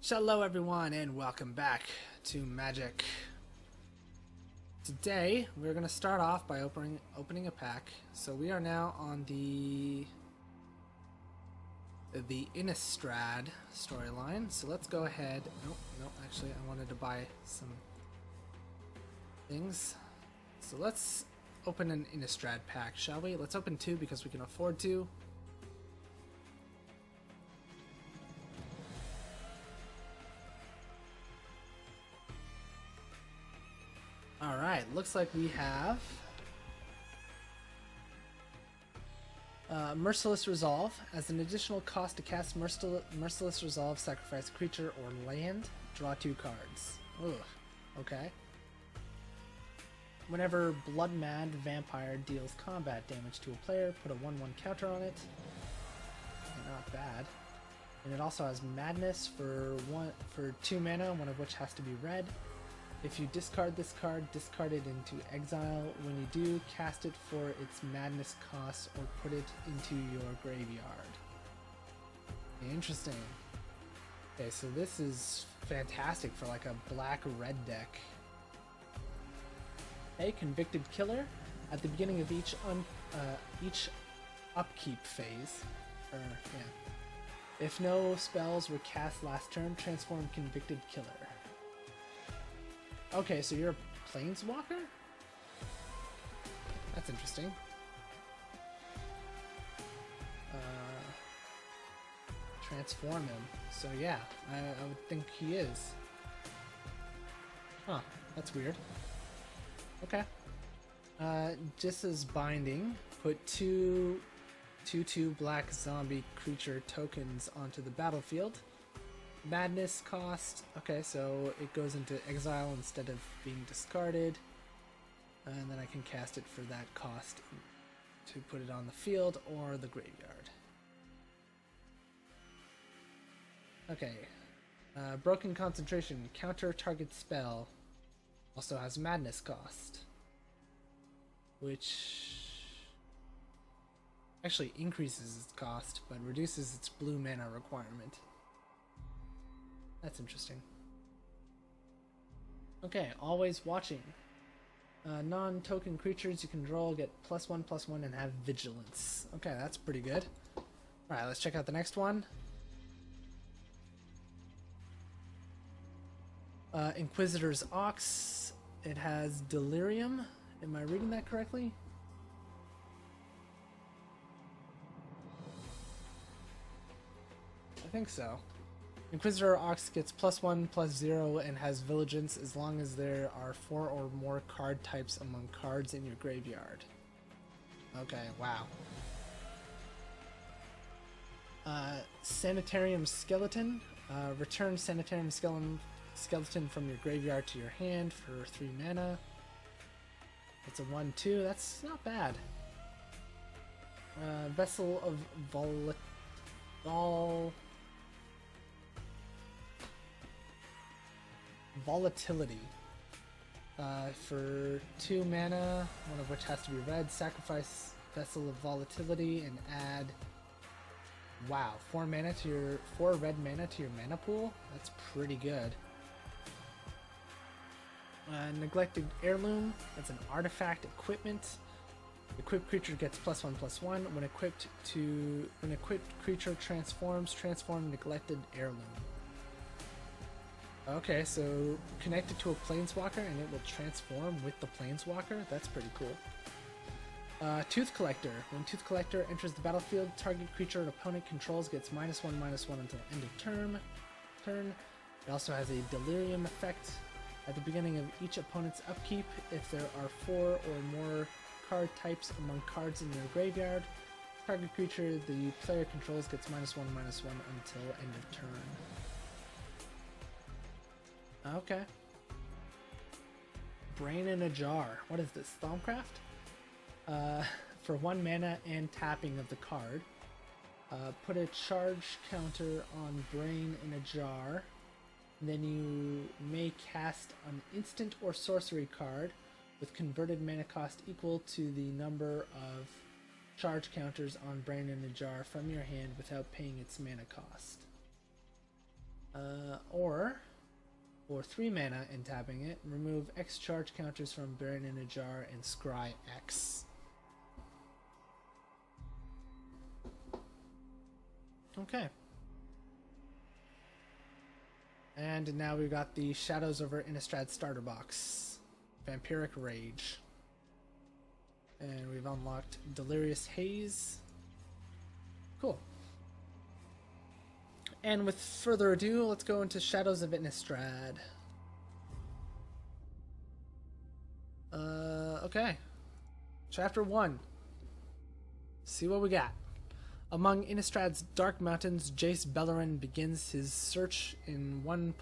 Hello everyone and welcome back to Magic. Today we're going to start off by opening a pack. So we are now on the Innistrad storyline. So let's go ahead. No, actually I wanted to buy some things. So let's open an Innistrad pack, shall we? Let's open two because we can afford to. Alright, looks like we have Merciless Resolve. As an additional cost to cast Merciless Resolve, sacrifice a creature or land, draw 2 cards. Ugh, okay. Whenever Blood Mad Vampire deals combat damage to a player, put a 1/1 counter on it. Not bad. And it also has Madness for 2 mana, one of which has to be red. If you discard this card, discard it into exile. When you do, cast it for its madness cost or put it into your graveyard. Interesting. Okay, so this is fantastic for like a black-red deck. A Convicted Killer. At the beginning of each upkeep phase, if no spells were cast last turn, transform Convicted Killer. Okay, so you're a planeswalker? That's interesting. Transform him. So yeah, I would think he is. Huh, that's weird. Okay. Just as binding, put two 2/2 black zombie creature tokens onto the battlefield. Madness cost, okay, so it goes into exile instead of being discarded, and then I can cast it for that cost to put it on the field or the graveyard. Okay, Broken Concentration, counter target spell, also has Madness cost, which actually increases its cost but reduces its blue mana requirement. That's interesting. Okay, Always Watching. Non-token creatures you control get +1/+1 and have Vigilance. Okay, that's pretty good. Alright, let's check out the next one. Inquisitor's Ox. It has Delirium. Am I reading that correctly? I think so. Inquisitor Ox gets +1/+0 and has Vigilance as long as there are 4 or more card types among cards in your graveyard. Okay, wow. Sanitarium Skeleton. Return Sanitarium Skeleton from your graveyard to your hand for 3 mana. It's a 1/2, that's not bad. Vessel of Volatility. For 2 mana, one of which has to be red, sacrifice Vessel of Volatility and add, wow, 4 red mana to your mana pool. That's pretty good. Neglected Heirloom. That's an artifact equipment. Equipped creature gets +1/+1. When equipped creature transform Neglected Heirloom. Okay, so connect it to a planeswalker and it will transform with the planeswalker. That's pretty cool. Tooth Collector. When Tooth Collector enters the battlefield, target creature an opponent controls gets -1/-1 until end of turn. It also has a Delirium effect. At the beginning of each opponent's upkeep, if there are 4 or more card types among cards in your graveyard, target creature the player controls gets -1/-1 until end of turn. Okay. Brain in a Jar. What is this? Thaumcraft? For 1 mana and tapping of the card, put a charge counter on Brain in a Jar. Then you may cast an instant or sorcery card with converted mana cost equal to the number of charge counters on Brain in a Jar from your hand without paying its mana cost. Or for 3 mana and tapping it, remove X charge counters from Buried in a Jar and scry X. Okay. And now we've got the Shadows over Innistrad starter box. Vampiric Rage. And we've unlocked Delirious Haze. Cool. And with further ado, let's go into Shadows of Innistrad. Okay. Chapter 1. See what we got. Among Innistrad's dark mountains, Jace Beleren begins his search in one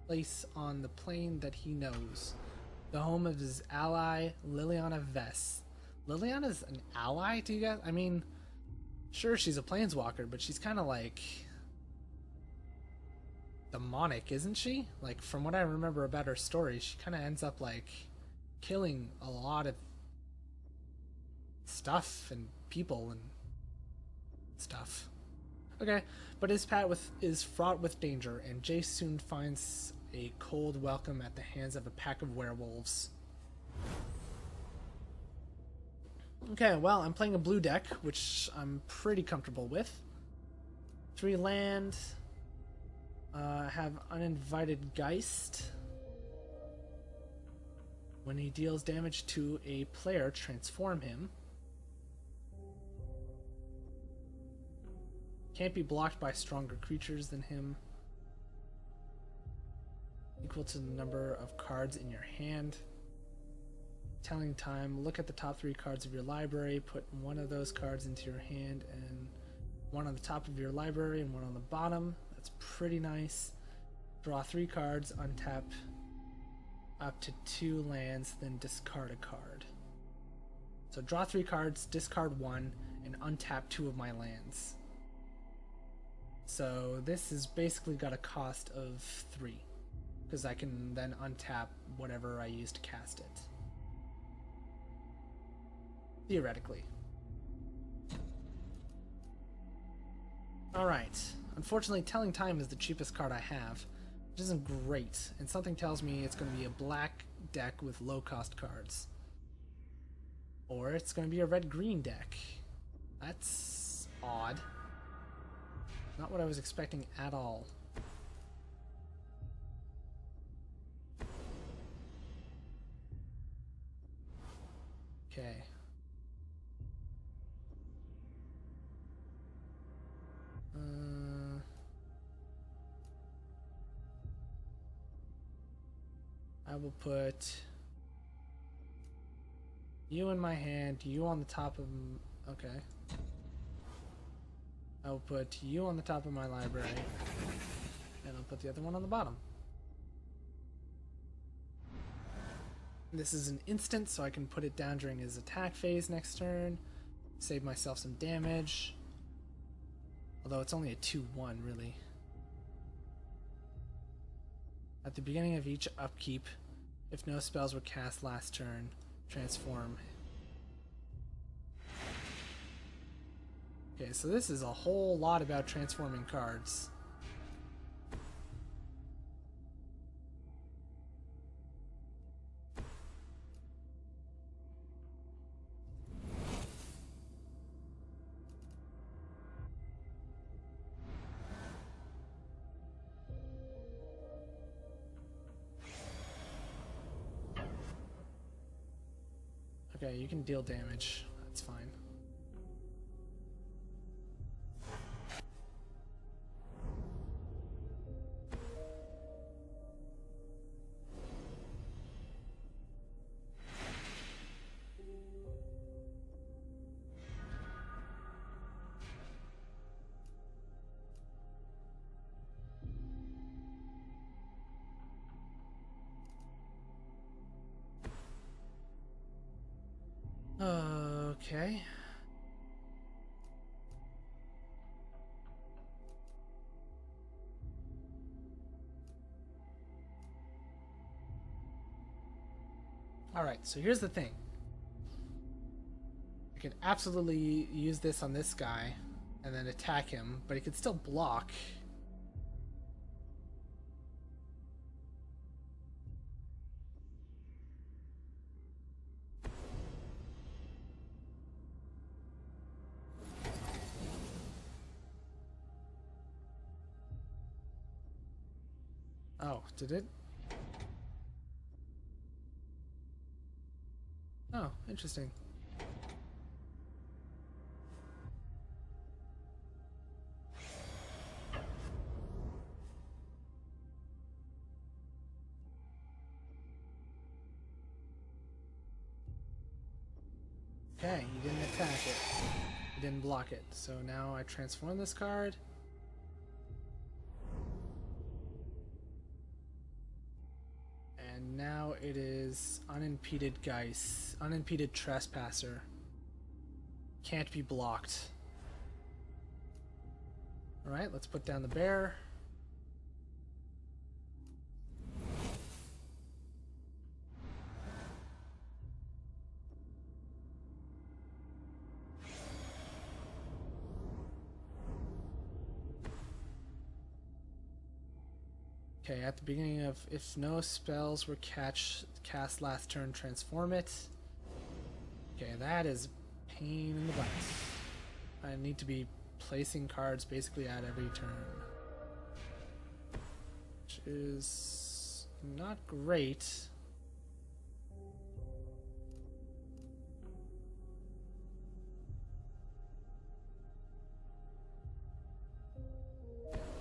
place on the plane that he knows. The home of his ally, Liliana Vess. Liliana's an ally to you guys? I mean, sure, she's a planeswalker, but she's kind of like demonic, isn't she? Like, from what I remember about her story, she kind of ends up like killing a lot of stuff and people and stuff. Okay, but his path is fraught with danger, and Jace soon finds a cold welcome at the hands of a pack of werewolves. Okay, well, I'm playing a blue deck, which I'm pretty comfortable with. 3 land. Have Uninvited Geist. When he deals damage to a player, transform him. Can't be blocked by stronger creatures than him. Equal to the number of cards in your hand. Telling time, look at the top 3 cards of your library, put one of those cards into your hand, and one on the top of your library and one on the bottom. That's pretty nice. Draw 3 cards, untap up to 2 lands, then discard a card. So draw 3 cards, discard 1, and untap 2 of my lands. So this has basically got a cost of 3, because I can then untap whatever I use to cast it. Theoretically. Alright. Unfortunately, Telling Time is the cheapest card I have, which isn't great, and something tells me it's going to be a black deck with low-cost cards. Or it's going to be a red-green deck. That's odd. Not what I was expecting at all. Okay. I will put you in my hand, you on the top of... Okay. I will put you on the top of my library, and I'll put the other one on the bottom. This is an instant, so I can put it down during his attack phase next turn, save myself some damage. Although it's only a 2-1, really. At the beginning of each upkeep, if no spells were cast last turn, transform. Okay, so this is a whole lot about transforming cards. Okay, you can deal damage. That's fine. Okay. Alright, so here's the thing. I could absolutely use this on this guy and then attack him, but he could still block. Oh, did it? Oh, interesting. Okay, you didn't attack it. You didn't block it. So now I transform this card. And now it is unimpeded Geist. Unimpeded Trespasser. Can't be blocked. Alright, let's put down the bear. Okay, at the beginning of if no spells were cast last turn, transform it. Okay, that is a pain in the butt. I need to be placing cards basically at every turn, which is not great.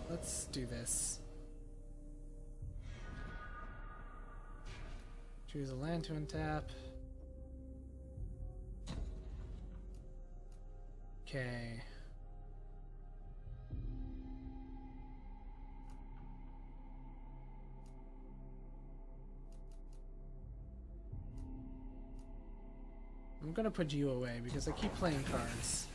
Let's do this. Choose a land to untap. Okay. I'm gonna put you away because I keep playing cards.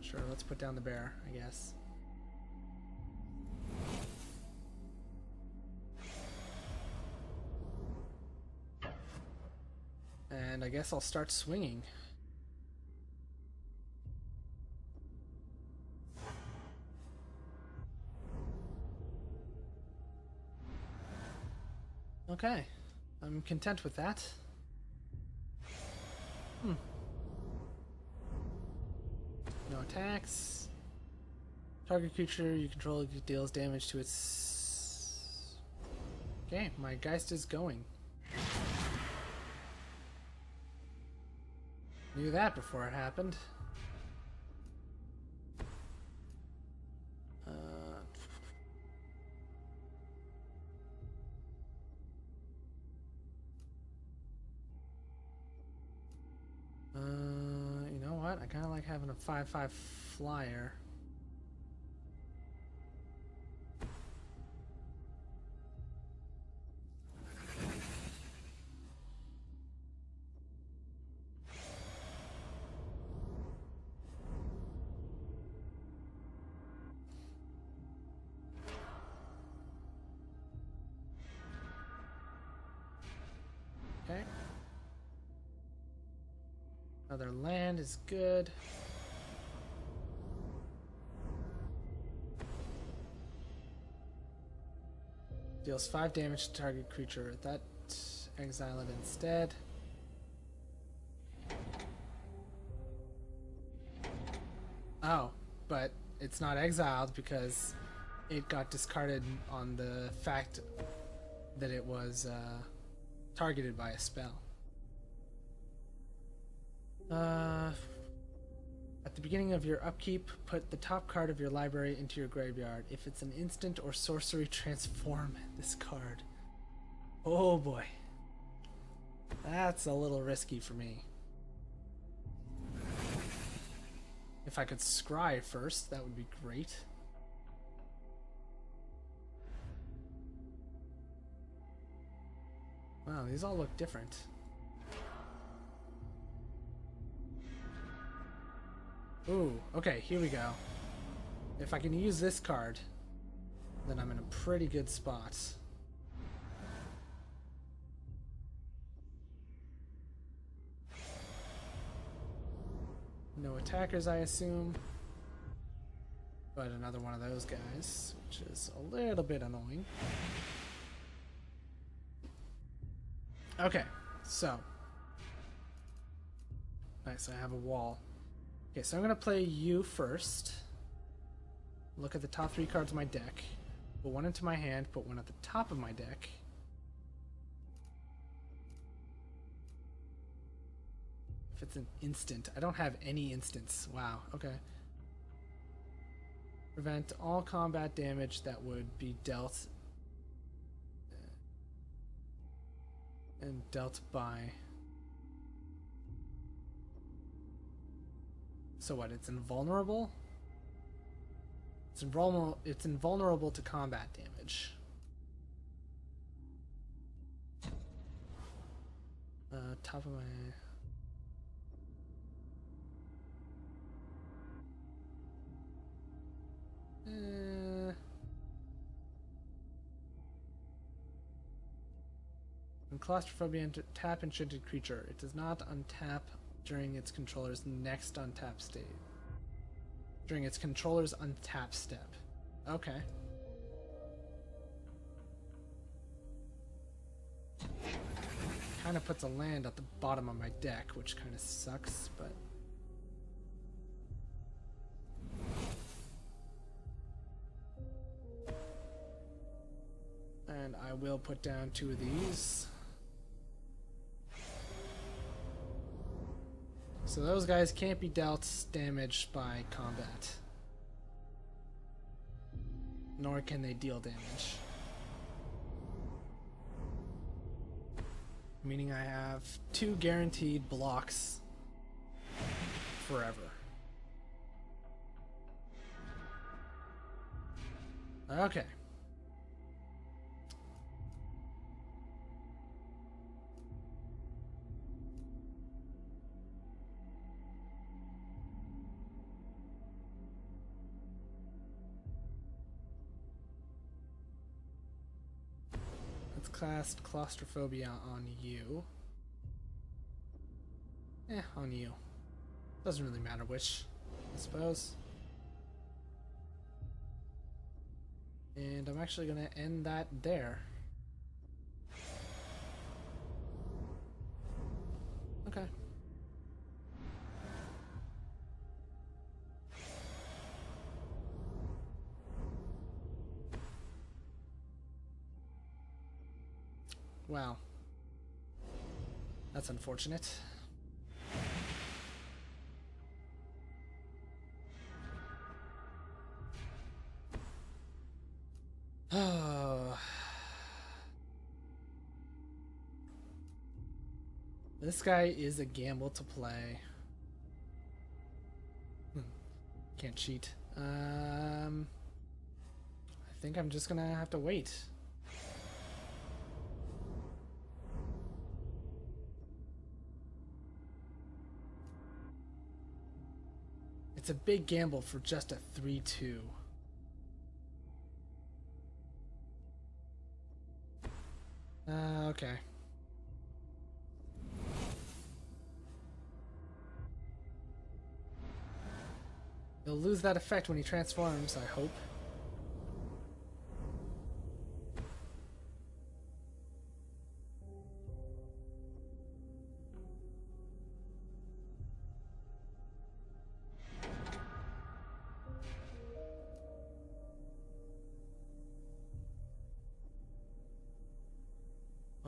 Sure, let's put down the bear, I guess. And I guess I'll start swinging. Okay, I'm content with that. No attacks. Target creature you control deals damage to its... Okay, my Geist is going. Knew that before it happened. You know what? I kind of like having a 5/5 flyer. Okay. Another land is good. Deals 5 damage to target creature. That exile it instead. Oh, but it's not exiled because it got discarded on the fact that it was targeted by a spell. At the beginning of your upkeep, put the top card of your library into your graveyard. If it's an instant or sorcery, transform this card. Oh boy. That's a little risky for me. If I could scry first, that would be great. Wow, these all look different. Ooh, okay, here we go. If I can use this card, then I'm in a pretty good spot. No attackers, I assume. But another one of those guys, which is a little bit annoying. Okay, so Nice, I have a wall. Okay, so I'm gonna play you first. Look at the top 3 cards of my deck. Put one into my hand, put one at the top of my deck. If it's an instant. I don't have any instants. Wow, okay. Prevent all combat damage that would be dealt and dealt by. So what, it's invulnerable? It's invulnerable to combat damage. Top of my... When claustrophobia tap enchanted creature, it does not untap during its controller's next untap state. During its controller's untap step. Okay. Kind of puts a land at the bottom of my deck, which kind of sucks, but... And I will put down 2 of these. So those guys can't be dealt damage by combat. Nor can they deal damage. Meaning I have 2 guaranteed blocks forever. Okay. Cast claustrophobia on you. On you. Doesn't really matter which, I suppose. And I'm actually gonna end that there. Okay. Wow. That's unfortunate. Oh. This guy is a gamble to play. Can't cheat. I think I'm just gonna have to wait. It's a big gamble for just a 3-2. Okay. He'll lose that effect when he transforms, I hope.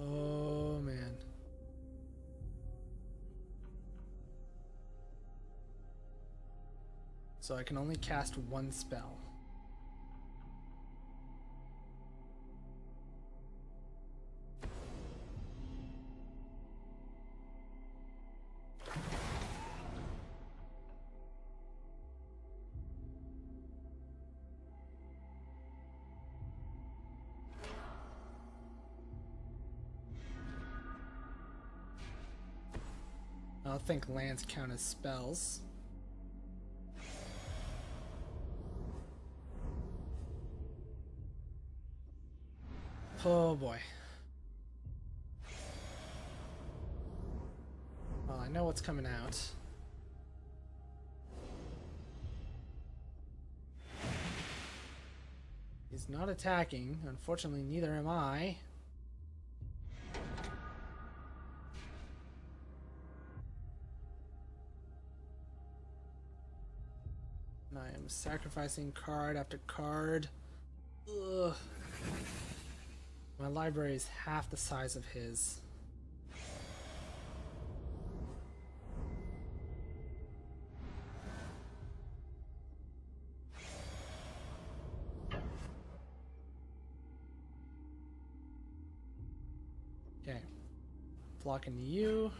Oh, man. So I can only cast 1 spell. I don't think lands count as spells. Oh boy. Well, I know what's coming out. He's not attacking. Unfortunately, neither am I. I am sacrificing card after card. Ugh. My library is half the size of his. Okay. Blocking you.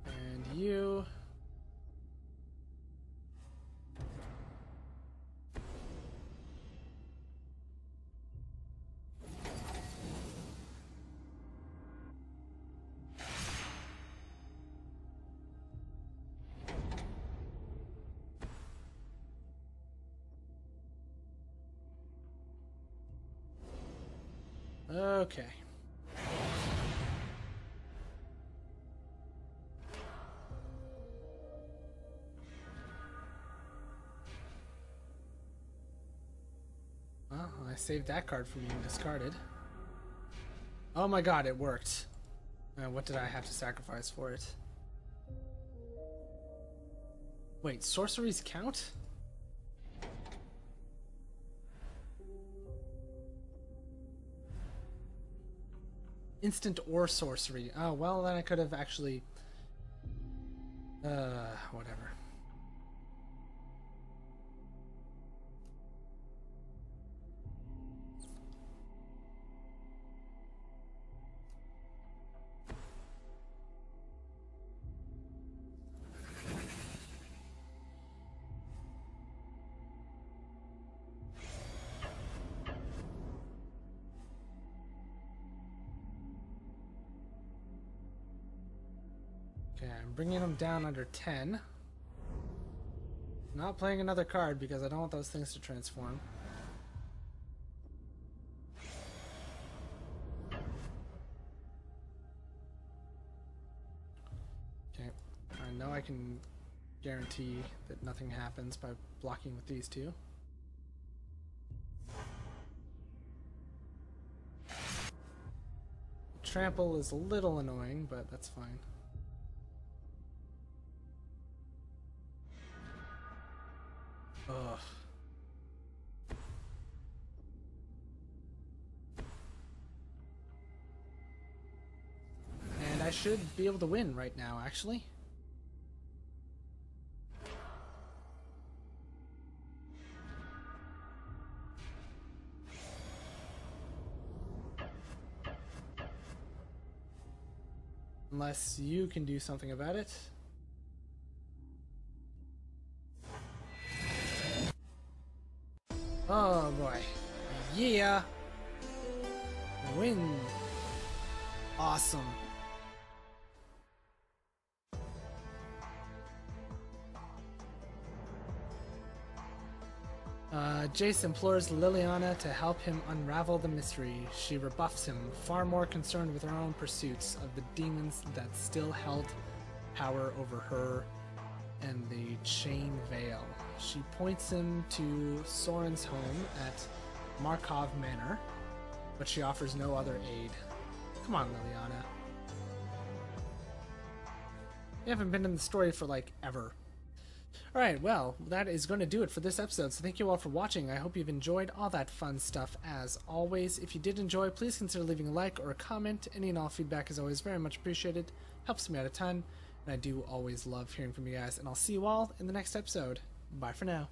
And you. Okay. Well, I saved that card from being discarded. Oh my god, it worked. What did I have to sacrifice for it? Wait, sorceries count? Instant or sorcery. Oh, well, then I could have actually... whatever. Okay, I'm bringing them down under 10. Not playing another card because I don't want those things to transform. Okay, I know I can guarantee that nothing happens by blocking with these two. Trample is a little annoying, but that's fine. Ugh. And I should be able to win right now, actually. Unless you can do something about it. Oh boy. Yeah! Win! Awesome. Jace implores Liliana to help him unravel the mystery. She rebuffs him, far more concerned with her own pursuits of the demons that still held power over her and the Chain Veil. She points him to Soren's home at Markov Manor, but she offers no other aid. Come on, Liliana. You haven't been in the story for, like, ever. Alright, well, that is going to do it for this episode, so thank you all for watching. I hope you've enjoyed all that fun stuff as always. If you did enjoy, please consider leaving a like or a comment. Any and all feedback is always very much appreciated. Helps me out a ton, and I do always love hearing from you guys, and I'll see you all in the next episode. Bye for now.